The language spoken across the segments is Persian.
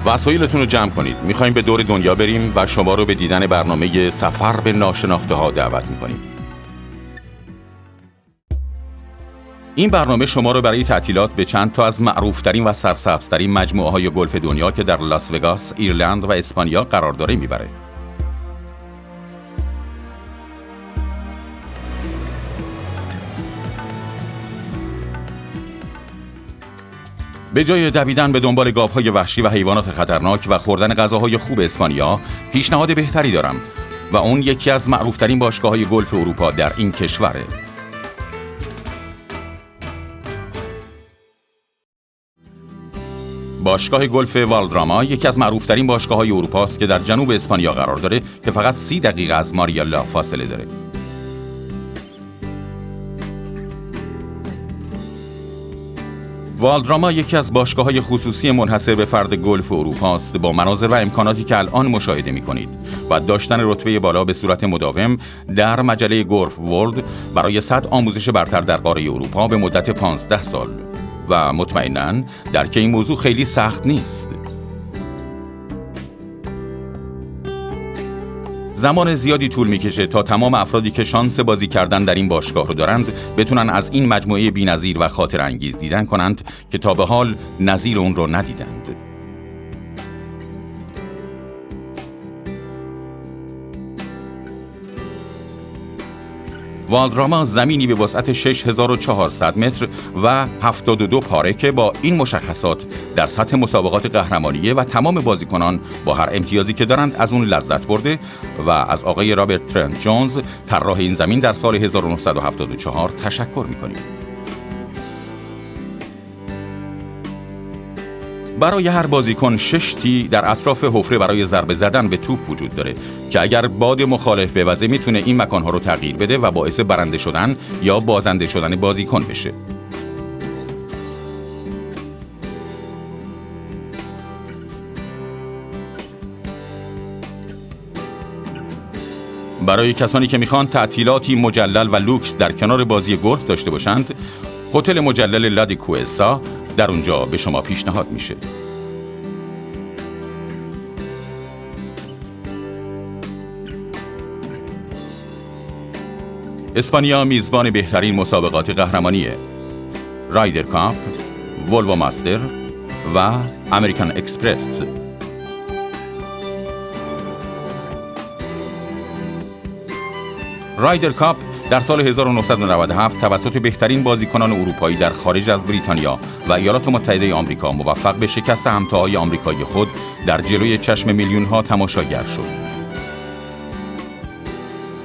وسایلتون رو جمع کنید. میخوایم به دور دنیا بریم و شما رو به دیدن برنامه سفر به ناشناخته ها دعوت میکنیم. این برنامه شما رو برای تعطیلات به چند تا از معروفترین و سرسبزترین مجموعه های گلف دنیا که در لاس وگاس، ایرلند و اسپانیا قرار داره میبره. به جای دویدن به دنبال گاوهای وحشی و حیوانات خطرناک و خوردن غذاهای خوب اسپانیا، پیشنهاد بهتری دارم و اون یکی از معروفترین باشگاه‌های گلف اروپا در این کشوره. باشگاه گلف والدراما یکی از معروفترین باشگاه‌های اروپا است که در جنوب اسپانیا قرار داره که فقط 30 دقیقه از ماریالا فاصله داره. والدراما یکی از باشگاه‌های خصوصی منحصر به فرد گلف اروپا است با مناظر و امکاناتی که الان مشاهده می‌کنید و داشتن رتبه بالا به صورت مداوم در مجله گلف ورلد برای سطح آموزش برتر در قاره اروپا به مدت 15 سال و مطمئناً درک این موضوع خیلی سخت نیست. زمان زیادی طول میکشه تا تمام افرادی که شانس بازی کردن در این باشگاه رو دارند بتونن از این مجموعه بی‌نظیر و خاطر انگیز دیدن کنند که تا به حال نظیر اون رو ندیدند. والدراما زمینی به وسعت 6400 متر و 72 پاره که با این مشخصات در سطح مسابقات قهرمانیه و تمام بازیکنان با هر امتیازی که دارند از اون لذت برده و از آقای رابرت ترنت جونز طراح این زمین در سال 1974 تشکر می‌کنیم. برای هر بازیکن 6 تی در اطراف حفره برای ضربه زدن به توپ وجود داره که اگر باد مخالف بوزه میتونه این مکانها رو تغییر بده و باعث برنده شدن یا بازنده شدن بازیکن بشه. برای کسانی که میخوان تعطیلاتی مجلل و لوکس در کنار بازی گلف داشته باشند، هتل مجلل لا دی کوئسا در اونجا به شما پیشنهاد میشه. اسپانیا میزبان بهترین مسابقات قهرمانیه: رایدر کاپ، ولوو ماستر و امریکن اکسپرس. رایدر کاپ در سال 1997 توسط بهترین بازیکنان اروپایی در خارج از بریتانیا و ایالات متحده آمریکا موفق به شکست همتاهای آمریکایی خود در جلوی چشم میلیون‌ها تماشاگر شد.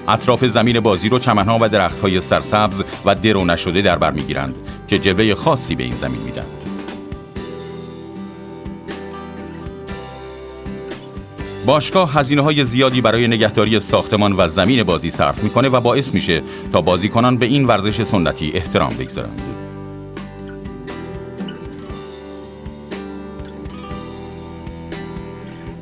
اطراف زمین بازی رو چمن‌ها و درخت‌های سرسبز و درو نشده در بر می‌گیرند که جلوه خاصی به این زمین میدن. باشگاه هزینه‌های زیادی برای نگهداری ساختمان و زمین بازی صرف می‌کنه و باعث میشه تا بازیکنان به این ورزش سنتی احترام بگذارند.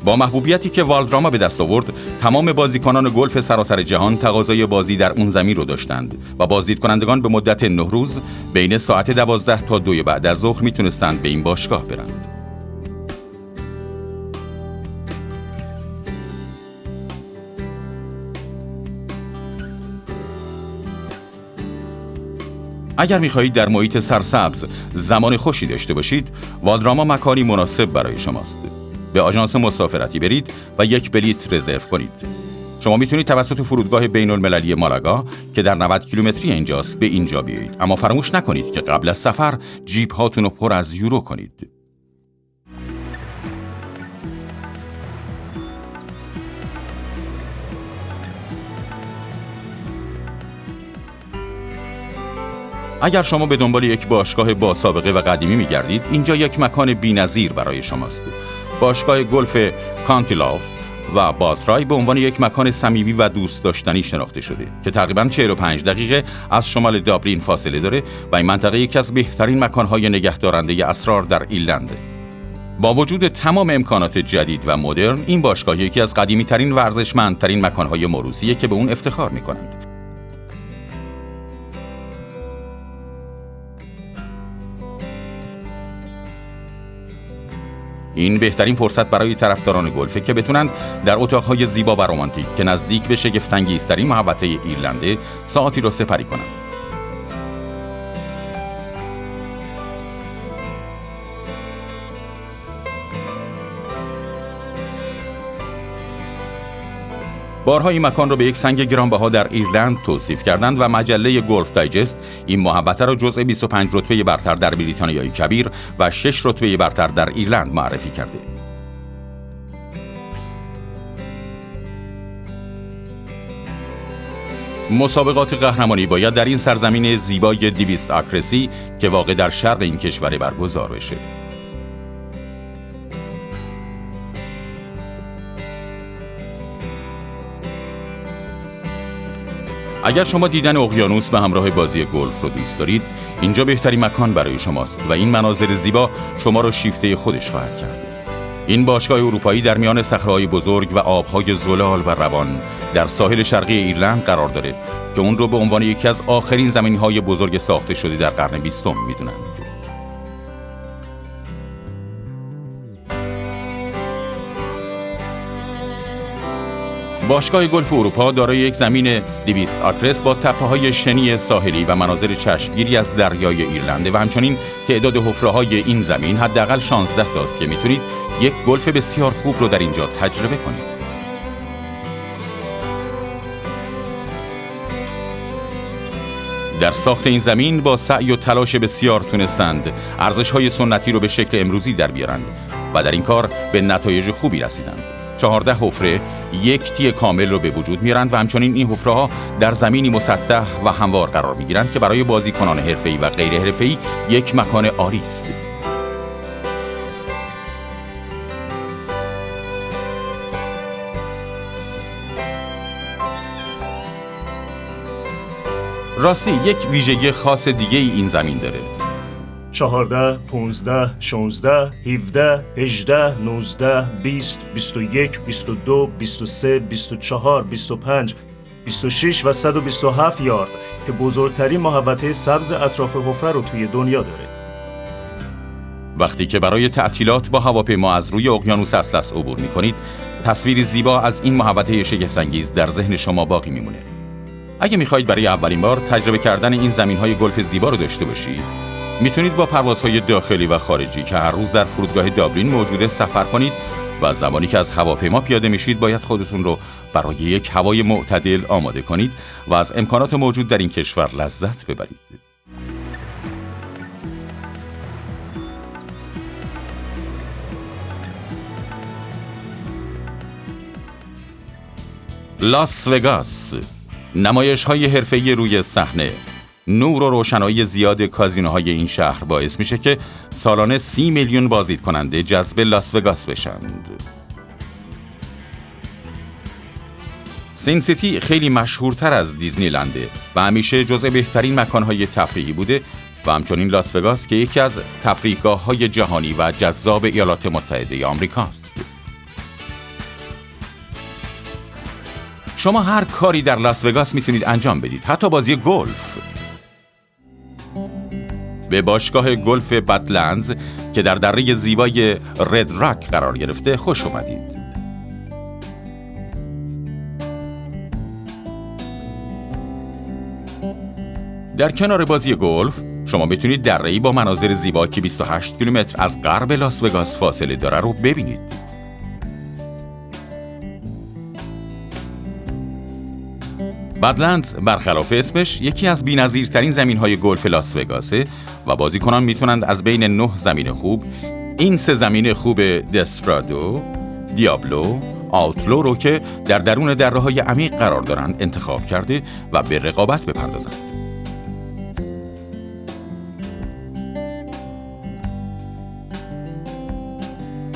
با محبوبیتی که والدراما به دست آورد، تمام بازیکنان گلف سراسر جهان تقاضای بازی در اون زمین رو داشتند و بازدید کنندگان به مدت 9 روز بین ساعت 12 تا 2 بعد از ظهر میتونستند به این باشگاه برند. اگر می‌خواهید در محیط سرسبز زمان خوشی داشته باشید، والدراما مکانی مناسب برای شماست. به آژانس مسافرتی برید و یک بلیت رزرو کنید. شما میتونید توسط فرودگاه بین‌المللی مالاگا که در 90 کیلومتری اینجاست به اینجا بیایید، اما فراموش نکنید که قبل از سفر جیب هاتون رو پر از یورو کنید. اگر شما به دنبال یک باشگاه با سابقه و قدیمی می‌گردید، اینجا یک مکان بی‌نظیر برای شماست. باشگاه گلف کانتیلاو و بالترای به عنوان یک مکان صمیمی و دوست داشتنی شناخته شده که تقریباً 45 دقیقه از شمال دابلین فاصله داره و این منطقه یکی از بهترین مکان‌های نگهدارنده اسرار در ایرلنده. با وجود تمام امکانات جدید و مدرن، این باشگاه یکی از قدیمی‌ترین و ارزشمندترین مکان‌های موروثیه که به اون افتخار می‌کنند. این بهترین فرصت برای طرفداران گلفه که بتونند در اتاقهای زیبا و رمانتیک که نزدیک به شگفت‌انگیزترین محوطه ایرلنده ساعتی را سپری کنند. بارها این مکان را به یک سنگ گرانبها در ایرلند توصیف کردند و مجله گلف دایجست این محوطه را جزء 25 رتبه برتر در بریتانیای کبیر و 6 رتبه برتر در ایرلند معرفی کرده. مسابقات قهرمانی باید در این سرزمین زیبای 200 آکرسی که واقع در شرق این کشور برگزار بشه. اگر شما دیدن اقیانوس به همراه بازی گلف رو دوست دارید، اینجا بهترین مکان برای شماست و این مناظر زیبا شما را شیفته خودش خواهد کرد. این باشگاه اروپایی در میان صخره‌های بزرگ و آب‌های زلال و روان در ساحل شرقی ایرلند قرار داره که اون رو به عنوان یکی از آخرین زمین‌های بزرگ ساخته شده در قرن 20 می‌دونند. باشگاه گلف اروپا دارای یک زمین 200 آکرس با تپه‌های شنی ساحلی و مناظر چشمگیری از دریای ایرلند و همچنین تعداد حفره‌های این زمین حداقل 16 تاست که میتونید یک گلف بسیار خوب رو در اینجا تجربه کنید. در ساخت این زمین با سعی و تلاش بسیار تونستند ارزش‌های سنتی رو به شکل امروزی در بیارند و در این کار به نتایج خوبی رسیدند. 14 حفره یک تی کامل رو به وجود میارند و همچنین این حفره‌ها در زمینی مسطح و هموار قرار میگیرند که برای بازیکنان حرفه‌ای و غیر حرفه‌ای یک مکان عالی است. راستی یک ویژگی خاص دیگه این زمین داره. 14 15 16 17 18 19 20 21 22 23 24 25 26 و 127 یارد که بزرگترین محوطه سبز اطراف حفره رو توی دنیا داره. وقتی که برای تعطیلات با هواپیما از روی اقیانوس اطلس عبور می‌کنید، تصویری زیبا از این محوطه شگفت‌انگیز در ذهن شما باقی میمونه. اگه می‌خواید برای اولین بار تجربه کردن این زمین‌های گلف زیبا رو داشته باشید، میتونید با پروازهای داخلی و خارجی که هر روز در فرودگاه دابلین موجوده سفر کنید و زمانی که از هواپیما پیاده میشید باید خودتون رو برای یک هوای معتدل آماده کنید و از امکانات موجود در این کشور لذت ببرید. لاس وگاس، نمایش‌های حرفه‌ای روی صحنه، نور و روشنایی زیاد کازینوهای این شهر باعث میشه که سالانه 30 میلیون بازدید کننده جذب لاس وگاس بشند. سین سیتی خیلی مشهورتر از دیزنی لنده و همیشه جزء بهترین مکانهای تفریحی بوده و همچنین لاس وگاس که یکی از تفریحگاه‌های جهانی و جذاب ایالات متحده آمریکاست. شما هر کاری در لاس وگاس میتونید انجام بدید، حتی بازی گلف. به باشگاه گلف بدلندز که در دره زیبای رد راک قرار گرفته خوش اومدید. در کنار بازی گلف شما میتونید دره‌ای با مناظر زیبا که 28 کیلومتر از غرب لاس وگاس فاصله داره رو ببینید. بدلندز برخلاف اسمش یکی از بی‌نظیرترین زمین‌های گلف لاس وگاسه و بازیکنان میتونند از بین 9 زمین خوب این 3 زمین خوب دسپرادو، دیابلو، آوتلو رو که در درون دره‌های عمیق قرار دارند انتخاب کرده و به رقابت بپردازند.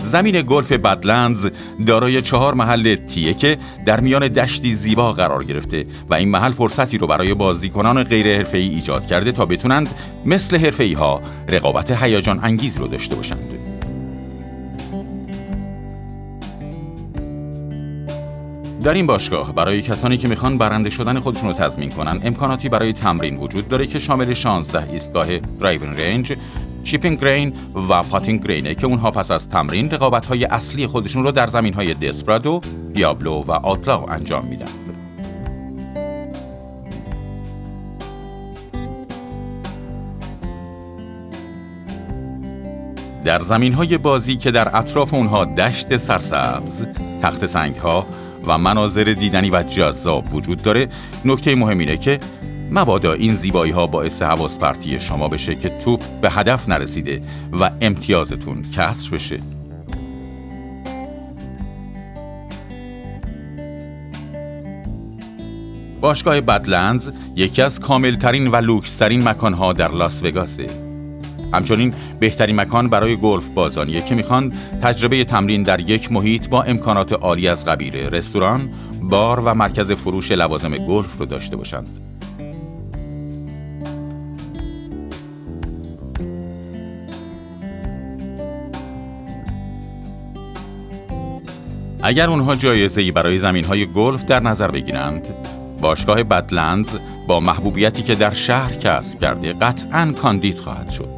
زمین گلف بدلندز دارای 4 محل تیه که در میان دشتی زیبا قرار گرفته و این محل فرصتی رو برای بازیکنان غیر حرفه‌ای ایجاد کرده تا بتونند مثل حرفه‌ای‌ها رقابت هیجان انگیز رو داشته باشند. در این باشگاه برای کسانی که میخوان برنده شدن خودشون رو تضمین کنن امکاناتی برای تمرین وجود داره که شامل 16 ایستگاه درایوینگ رنج، شیپینگ گرین و پاتینگ گرینه که اونها پس از تمرین رقابت‌های اصلی خودشون رو در زمین‌های دسپرادو، دیابلو و آتلاو انجام میدن. در زمین‌های بازی که در اطراف اونها دشت سرسبز، تخت سنگ‌ها و مناظر دیدنی و جذاب وجود داره، نکته مهم اینه که مبادا این زیبایی‌ها باعث حواس پرتی شما بشه که توپ به هدف نرسیده و امتیازتون کسر بشه. باشگاه بدلندز یکی از کاملترین و لوکس‌ترین مکان‌ها در لاس وگاسه. همچنین بهترین مکان برای گلف بازانیه که میخوان تجربه تمرین در یک محیط با امکانات عالی از قبیل رستوران، بار و مرکز فروش لوازم گلف رو داشته باشند. اگر اونها جایزه‌ای برای زمین‌های گلف در نظر بگیرند، باشگاه بدلندز با محبوبیتی که در شهر کسب کرده قطعاً کاندید خواهد شد.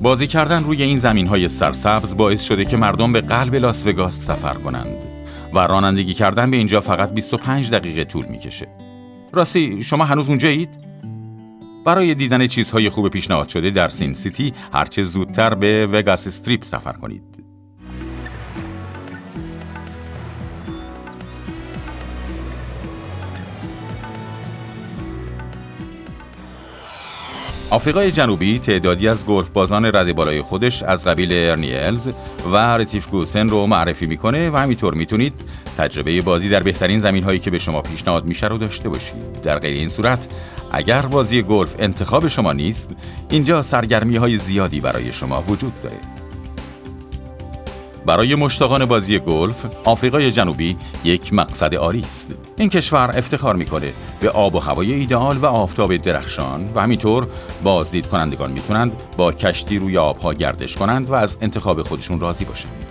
بازی کردن روی این زمین‌های سرسبز باعث شده که مردم به قلب لاس وگاس سفر کنند و رانندگی کردن به اینجا فقط 25 دقیقه طول می‌کشه. راستی شما هنوز اونجایید؟ برای دیدن چیزهای خوب پیشنهاد شده در سین سیتی هرچه زودتر به وگاس استریپ سفر کنید. آفریقای جنوبی تعدادی از گلف بازان رده بالای خودش از قبیل ارنیلز و رتیف گوسن رو معرفی میکنه و همینطور میتونید تجربه بازی در بهترین زمین‌هایی که به شما پیشنهاد میشه رو داشته باشید. در غیر این صورت اگر بازی گلف انتخاب شما نیست، اینجا سرگرمی‌های زیادی برای شما وجود داره. برای مشتاقان بازی گلف، آفریقای جنوبی یک مقصد عالی است. این کشور افتخار میکنه به آب و هوای ایدئال و آفتاب درخشان و همینطور بازدید کنندگان میتونند با کشتی روی آبها گردش کنند و از انتخاب خودشون راضی باشند.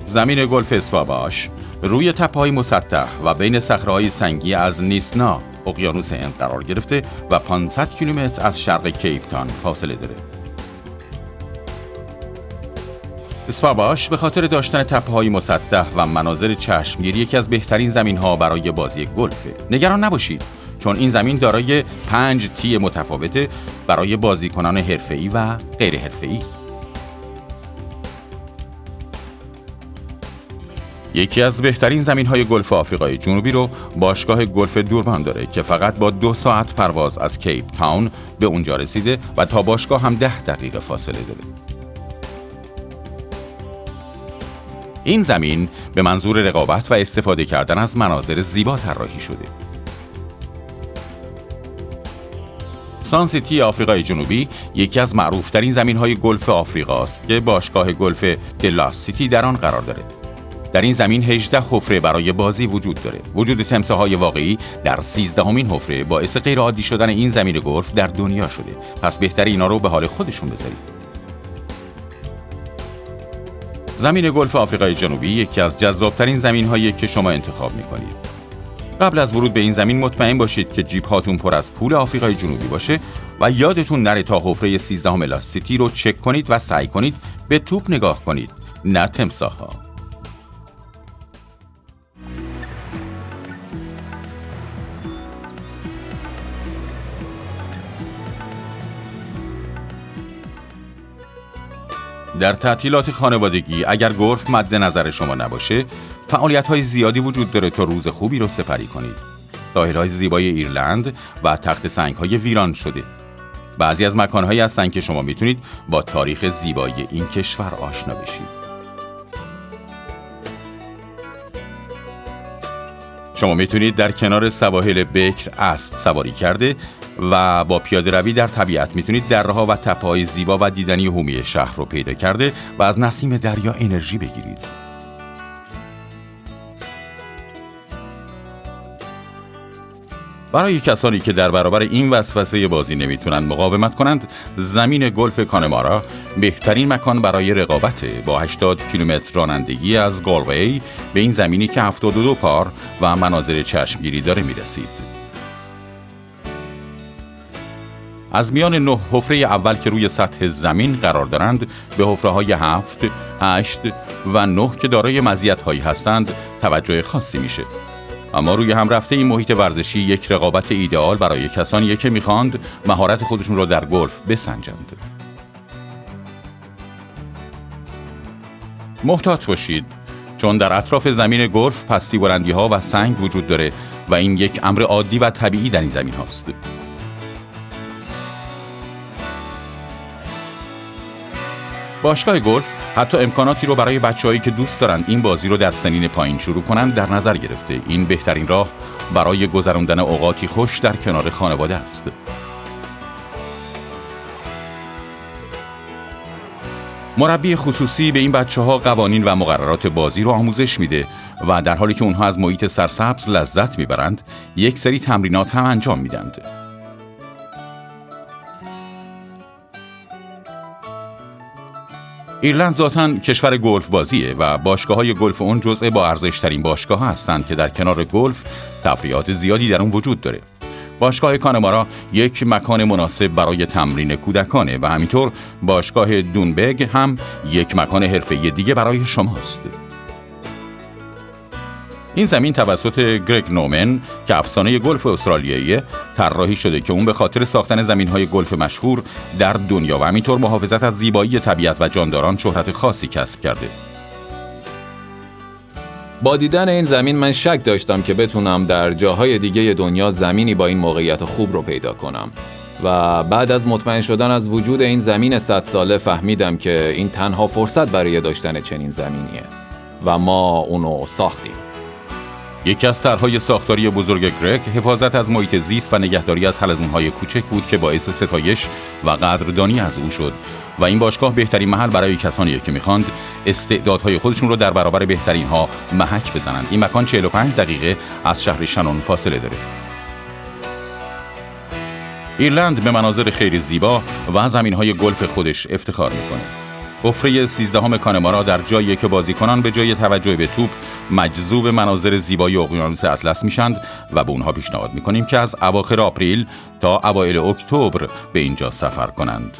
زمین گلف اسپاباش روی تپه‌های مسطح و بین صخره‌های سنگی از نیسنا، اقیانوس هند قرار گرفته و 500 کیلومتر از شرق کیپ تاون فاصله داره. اسپاباش به خاطر داشتن تپه‌های مسطح و مناظر چشمگیر یکی از بهترین زمین‌ها برای بازی گلفه. نگران نباشید، چون این زمین دارای 5 تی متفاوته برای بازیکنان حرفه‌ای و غیر حرفه‌ای. یکی از بهترین زمین‌های گلف آفریقای جنوبی رو باشگاه گلف دوربان داره که فقط با 2 ساعت پرواز از کیپ تاون به اونجا رسیده و تا باشگاه هم 10 دقیقه فاصله داره. این زمین به منظور رقابت و استفاده کردن از مناظر زیبا طراحی شده. سان سیتی آفریقای جنوبی یکی از معروفترین زمین‌های گلف آفریقا است که باشگاه گلف دلاس سیتی در آن قرار داره. در این زمین 18 حفره برای بازی وجود داره. وجود تمساح‌های واقعی در 13مین حفره باعث غیرعادی شدن این زمین گلف در دنیا شده. پس بهتره اینا رو به حال خودشون بذارید. زمین گلف آفریقای جنوبی یکی از جذابترین زمین‌هایی که شما انتخاب می‌کنید. قبل از ورود به این زمین مطمئن باشید که جیب هاتون پر از پول آفریقای جنوبی باشه و یادتون نره تا حفره 13 لاس سیتی رو چک کنید و سعی کنید به توپ نگاه کنید، نه تمساح‌ها. در تعطیلات خانوادگی اگر گلف مد نظر شما نباشه، فعالیت‌های زیادی وجود داره تا روز خوبی رو سپری کنید. ساحل‌های زیبای ایرلند و تخت سنگ‌های ویران شده. بعضی از مکان‌هایی هستن که شما میتونید با تاریخ زیبایی این کشور آشنا بشید. شما میتونید در کنار سواحل بکر اسب سواری کرده و با پیاده روی در طبیعت میتونید دره‌ها و تپه‌های زیبا و دیدنی حومی شهر رو پیدا کرده و از نسیم دریا انرژی بگیرید. برای کسانی که در برابر این وسوسه بازی نمیتونند مقاومت کنند، زمین گلف کانمارا بهترین مکان برای رقابت. با 80 کیلومتر رانندگی از گالوی به این زمینی که 72 پار و مناظر چشمگیری داره میرسید. از میان 9 حفره اول که روی سطح زمین قرار دارند، به حفره‌های 7، 8 و 9 که دارای مزیت‌هایی هستند توجه خاصی میشه. اما روی هم رفته این محیط ورزشی یک رقابت ایدئال برای کسانی که میخواند مهارت خودشون رو در گلف بسنجند. محتاط باشید، چون در اطراف زمین گلف پستی بلندی‌ها و سنگ وجود داره و این یک امر عادی و طبیعی در این زمین هاست. باشگاه گلف حتی امکاناتی رو برای بچه‌هایی که دوست دارند این بازی رو در سنین پایین شروع کنند در نظر گرفته. این بهترین راه برای گذراندن اوقاتی خوش در کنار خانواده است. مربی خصوصی به این بچه‌ها قوانین و مقررات بازی رو آموزش میده و در حالی که اونها از محیط سرسبز لذت میبرند، یک سری تمرینات هم انجام میدند. ایرلند ذاتاً کشور گلف بازیه و باشگاه‌های گلف اون جزء با ارزش‌ترین باشگاه‌ها هستند که در کنار گلف تفریحات زیادی در اون وجود داره. باشگاه کانمارا یک مکان مناسب برای تمرین کودکانه و همینطور باشگاه دونبگ هم یک مکان حرفه‌ای دیگه برای شماست. این زمین توسط گرگ نومن که افسانه گلف استرالیاییه طراحی شده که اون به خاطر ساختن زمین‌های گلف مشهور در دنیا و همینطور محافظت از زیبایی طبیعت و جانداران شهرت خاصی کسب کرده. با دیدن این زمین من شک داشتم که بتونم در جاهای دیگه دنیا زمینی با این موقعیت خوب رو پیدا کنم و بعد از مطمئن شدن از وجود این زمین 100 ساله فهمیدم که این تنها فرصت برای داشتن چنین زمینیه و ما اونو ساختیم. یکی از طرح‌های ساختاری بزرگ گرگ حفاظت از محیط زیست و نگهداری از حلزون‌های کوچک بود که باعث ستایش و قدردانی از او شد و این باشگاه بهترین محل برای کسانی که می‌خواند استعدادهای خودشون رو در برابر بهترین‌ها محک بزنند. این مکان 45 دقیقه از شهر شنون فاصله داره. ایرلند به مناظر خیلی زیبا و زمین‌های گلف خودش افتخار می‌کنه. حفره 13 کانمارا در جایی که بازیکنان به جای توجه به توپ مجذوب مناظر زیبای اقیانوس اطلس میشند و به اونها پیشنهاد میکنیم که از اواخر آپریل تا اوایل اکتبر به اینجا سفر کنند.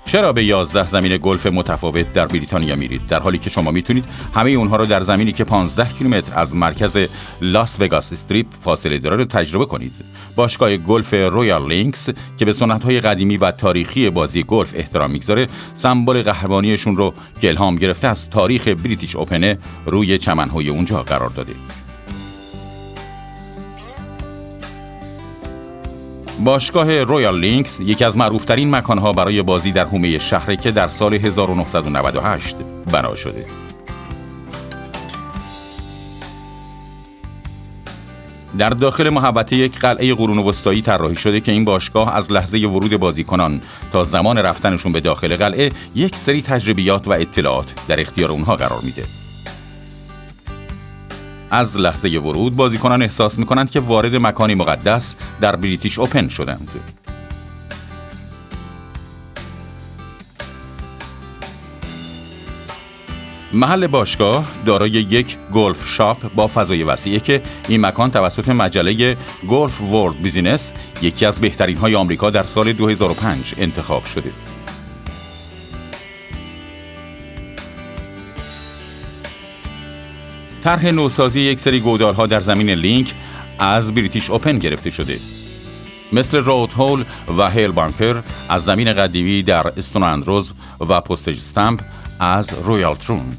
چرا به 11 زمین گلف متفاوت در بریتانیا میرید در حالی که شما میتونید همه اونها رو در زمینی که 15 کیلومتر از مرکز لاس وگاس استریپ فاصله داره رو تجربه کنید؟ باشگاه گلف رویال لینکس که به سنت‌های قدیمی و تاریخی بازی گلف احترام میگذاره، سمبل قهرمانیشون رو که الهام گرفته از تاریخ بریتیش اوپن روی چمن‌های اونجا قرار داده. باشگاه رویال لینکس یکی از معروفترین مکانها برای بازی در حومه شهره که در سال 1998 بنا شده. در داخل محوطه یک قلعه قرون وسطایی طراحی شده که این باشگاه از لحظه ورود بازیکنان تا زمان رفتنشون به داخل قلعه یک سری تجربیات و اطلاعات در اختیار اونها قرار میده. از لحظه ورود بازیکنان احساس می‌کنند که وارد مکانی مقدس در بریتیش اوپن شدند. محل باشگاه دارای یک گلف شاپ با فضای وسیعه که این مکان توسط مجله گلف ورلد بیزینس یکی از بهترین‌های آمریکا در سال 2005 انتخاب شده. طرح نوسازی یک سری گودال‌ها در زمین لینک از بریتیش اوپن گرفته شده، مثل رود هول و هیل بانکر از زمین قدیمی در استون اندروز و پوستج استمپ از رویال ترون.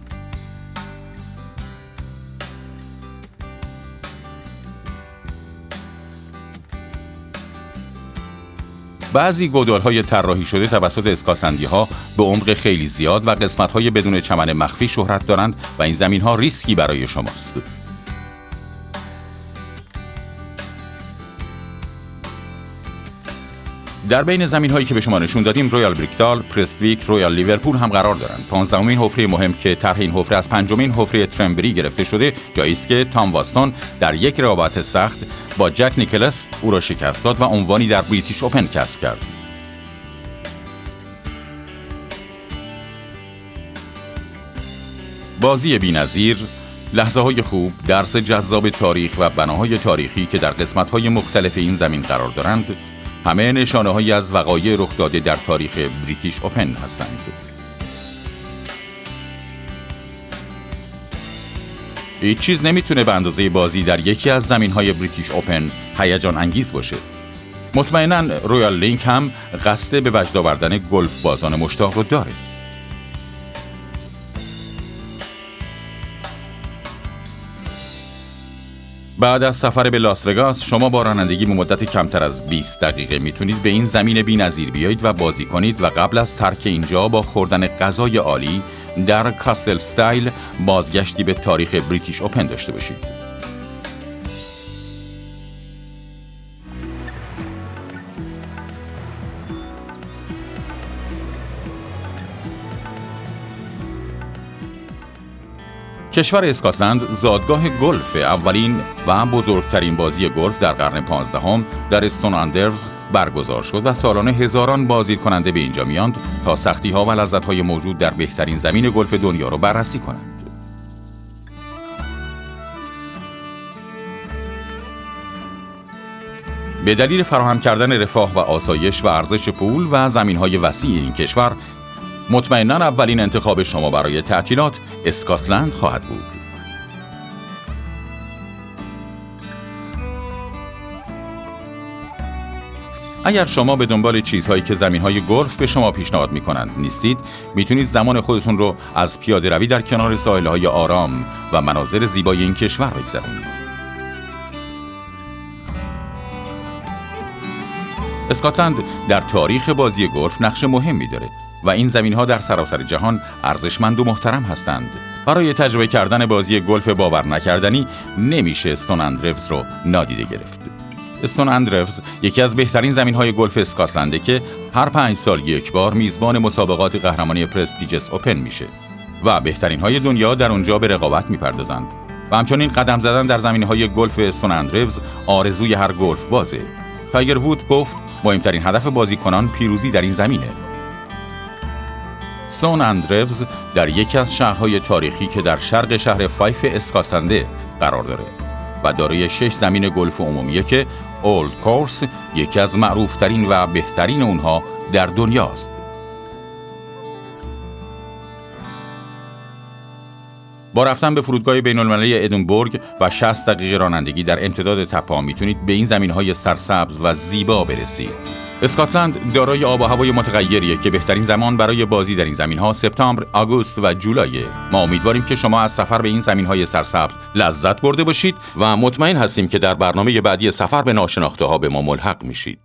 بعضی گودال‌های طراحی شده توسط اسکاتلندی‌ها به عمق خیلی زیاد و قسمت‌های بدون چمن مخفی شهرت دارند و این زمین‌ها ریسکی برای شماست. در بین زمین‌هایی که به شما نشون دادیم رویال بریکدال، پرستویک، رویال لیورپول هم قرار دارند. 15مین حفره مهم که طرح این حفره از 5مین حفره ترمبری گرفته شده، جایی است که تام واستون در یک رقابت سخت با جک نیکلس او را شکست داد و عنوانی در بریتیش اوپن کسب کرد. بازی بی‌نظیر، لحظه‌های خوب، درس جذاب تاریخ و بناهای تاریخی که در قسمت‌های مختلف این زمین قرار دارند، همه نشانه‌هایی از وقایع رخ داده در تاریخ بریتیش اوپن هستند. هیچ چیز نمیتونه به اندازه بازی در یکی از زمین‌های بریتیش اوپن هیجان انگیز باشه. مطمئناً رویال لینک هم قصد به وجد آوردن گلف بازان مشتاق رو داره. بعد از سفر به لاس وگاس، شما با رانندگی به مدت کمتر از 20 دقیقه میتونید به این زمین بی‌نظیر بیایید و بازی کنید و قبل از ترک اینجا با خوردن غذای عالی در کاستل استایل بازگشتی به تاریخ بریتیش اوپن داشته باشید. کشور اسکاتلند زادگاه گلف اولین و بزرگترین بازی گلف در قرن 15 در استون آندرز برگزار شد و سالانه هزاران بازدید کننده به اینجا میاند تا سختی‌ها و لذت‌های موجود در بهترین زمین گلف دنیا را بررسی کنند. به دلیل فراهم کردن رفاه و آسایش و ارزش پول و زمین‌های وسیع این کشور، مطمئناً اولین انتخاب شما برای تعطیلات اسکاتلند خواهد بود. اگر شما به دنبال چیزهایی که زمین‌های گلف به شما پیشنهاد می‌کنند نیستید، میتونید زمان خودتون رو از پیاده روی در کنار ساحل‌های آرام و مناظر زیبای این کشور بگذرونید. اسکاتلند در تاریخ بازی گلف نقش مهمی داره و این زمین‌ها در سراسر جهان ارزشمند و محترم هستند. برای تجربه کردن بازی گلف باور نکردنی نمیشه استون اندروز رو نادیده گرفت. استون اندروز یکی از بهترین زمین‌های گلف اسکاتلنده که هر 5 سال یک بار میزبان مسابقات قهرمانی پرستیجس اوپن میشه و بهترین‌های دنیا در اونجا به رقابت میپردازند. و همچنین قدم زدن در زمین‌های گلف استون اندروز آرزوی هر گلف بازه. تایگر وود گفت مهمترین هدف بازیکنان پیروزی در این زمینه. استون اندروز در یکی از شهرهای تاریخی که در شرق شهر فایف اسکاتلند قرار داره و دارای 6 زمین گلف عمومیه که اولد کورس یکی از معروفترین و بهترین اونها در دنیاست. با رفتن به فرودگاه بین‌المللی ادینبورگ و 60 دقیقه رانندگی در امتداد تپه‌ها میتونید به این زمین‌های سرسبز و زیبا برسید. اسکاتلند دارای آب و هوای متغیریه که بهترین زمان برای بازی در این زمین‌ها سپتامبر، آگوست و جولایه. ما امیدواریم که شما از سفر به این زمین‌های سرسبز لذت برده باشید و مطمئن هستیم که در برنامه بعدی سفر به ناشناخته‌ها به ما ملحق میشید.